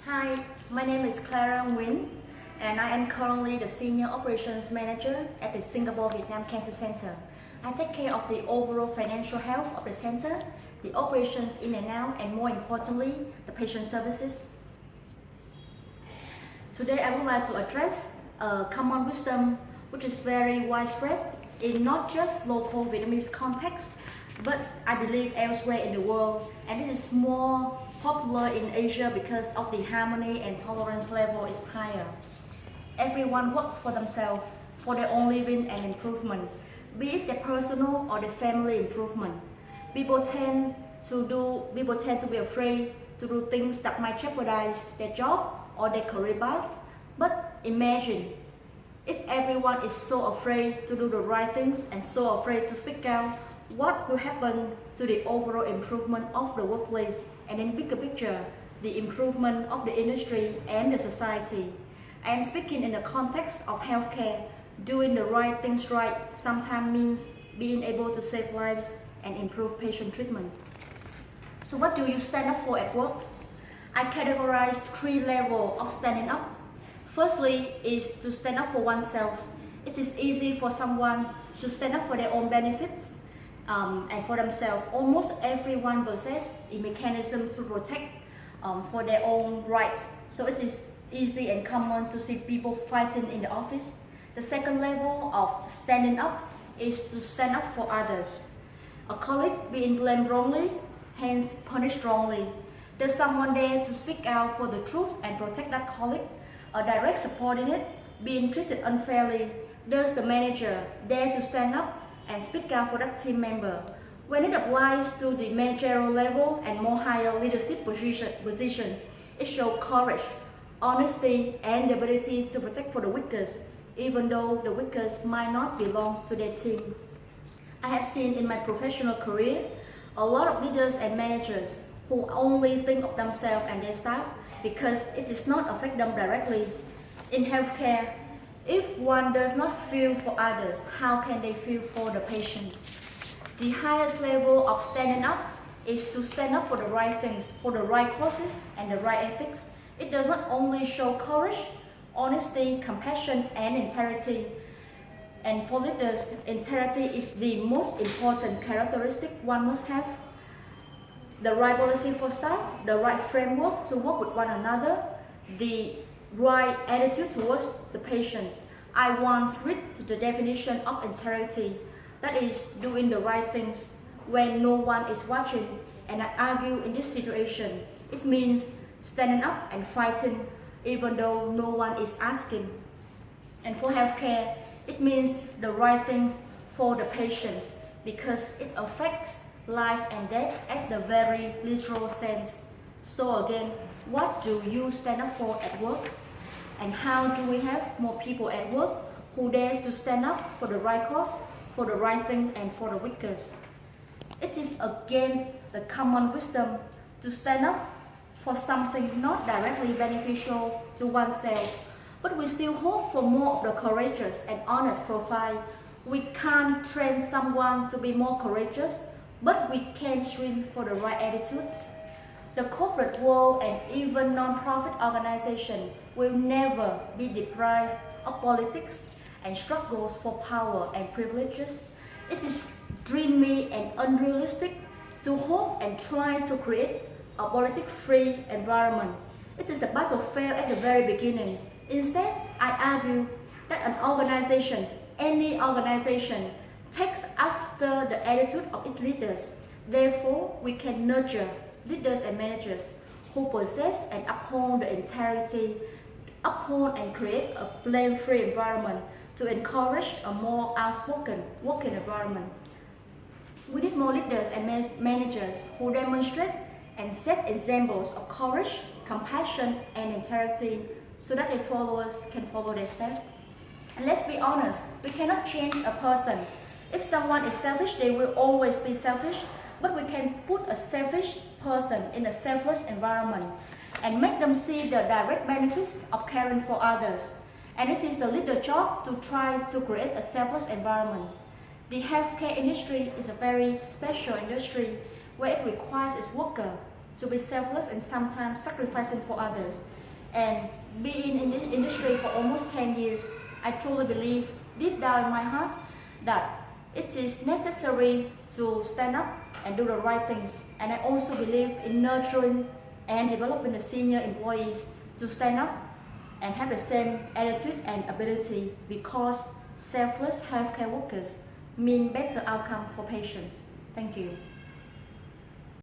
Hi, my name is Clara Nguyen, and I am currently the Senior Operations Manager at the Singapore Vietnam Cancer Center. I take care of the overall financial health of the center, the operations in and out, and more importantly, the patient services. Today I would like to address a common wisdom which is very widespread in not just local Vietnamese context, but I believe elsewhere in the world, and it is more popular in Asia because of the harmony and tolerance level is higher. Everyone works for themselves, for their own living and improvement, be it their personal or their family improvement. People tend to be afraid to do things that might jeopardize their job or their career path. But imagine if everyone is so afraid to do the right things and so afraid to speak out, what will happen to the overall improvement of the workplace, and in bigger picture, the improvement of the industry and the society. I am speaking in the context of healthcare. Doing the right things right sometimes means being able to save lives and improve patient treatment. So what do you stand up for at work? I categorize 3 levels of standing up. Firstly is to stand up for oneself. It is easy for someone to stand up for their own benefits and for themselves. Almost everyone possesses a mechanism to protect for their own rights. So it is easy and common to see people fighting in the office. The second level of standing up is to stand up for others. A colleague being blamed wrongly, hence punished wrongly. There's someone there to speak out for the truth and protect that colleague. A direct subordinate being treated unfairly. There's the manager there to stand up and speak out for that team member. When it applies to the managerial level and more higher leadership positions, it shows courage, honesty, and the ability to protect for the weakest, even though the weakest might not belong to their team. I have seen in my professional career a lot of leaders and managers who only think of themselves and their staff because it does not affect them directly. In healthcare, if one does not feel for others, how can they feel for the patients? The highest level of standing up is to stand up for the right things, for the right causes and the right ethics. It does not only show courage, honesty, compassion, and integrity. And for leaders, integrity is the most important characteristic one must have. The right policy for staff, the right framework to work with one another, the right attitude towards the patients. I once read the definition of integrity, that is doing the right things when no one is watching, and I argue in this situation, it means standing up and fighting even though no one is asking. And for healthcare, it means the right things for the patients because it affects life and death at the very literal sense. So again, what do you stand up for at work? And how do we have more people at work who dares to stand up for the right cause, for the right thing, and for the weakest? It is against the common wisdom to stand up for something not directly beneficial to oneself, but we still hope for more of the courageous and honest profile. We can't train someone to be more courageous, but we can train for the right attitude. The corporate world and even non-profit organizations will never be deprived of politics and struggles for power and privileges. It is dreamy and unrealistic to hope and try to create a politic-free environment. It is a battlefield at the very beginning. Instead, I argue that an organization, any organization, takes after the attitude of its leaders. Therefore, we can nurture leaders and managers who possess and uphold the integrity, uphold and create a blame-free environment to encourage a more outspoken working environment. We need more leaders and managers who demonstrate and set examples of courage, compassion, and integrity so that their followers can follow their steps. And let's be honest, we cannot change a person. If someone is selfish, they will always be selfish, but we can put a selfish person in a selfless environment and make them see the direct benefits of caring for others. And it is the leader's job to try to create a selfless environment. The healthcare industry is a very special industry where it requires its workers to be selfless and sometimes sacrificing for others. And being in the industry for almost 10 years, I truly believe deep down in my heart that it is necessary to stand up and do the right things. And I also believe in nurturing and developing the senior employees to stand up and have the same attitude and ability, because selfless healthcare workers mean better outcome for patients. Thank you.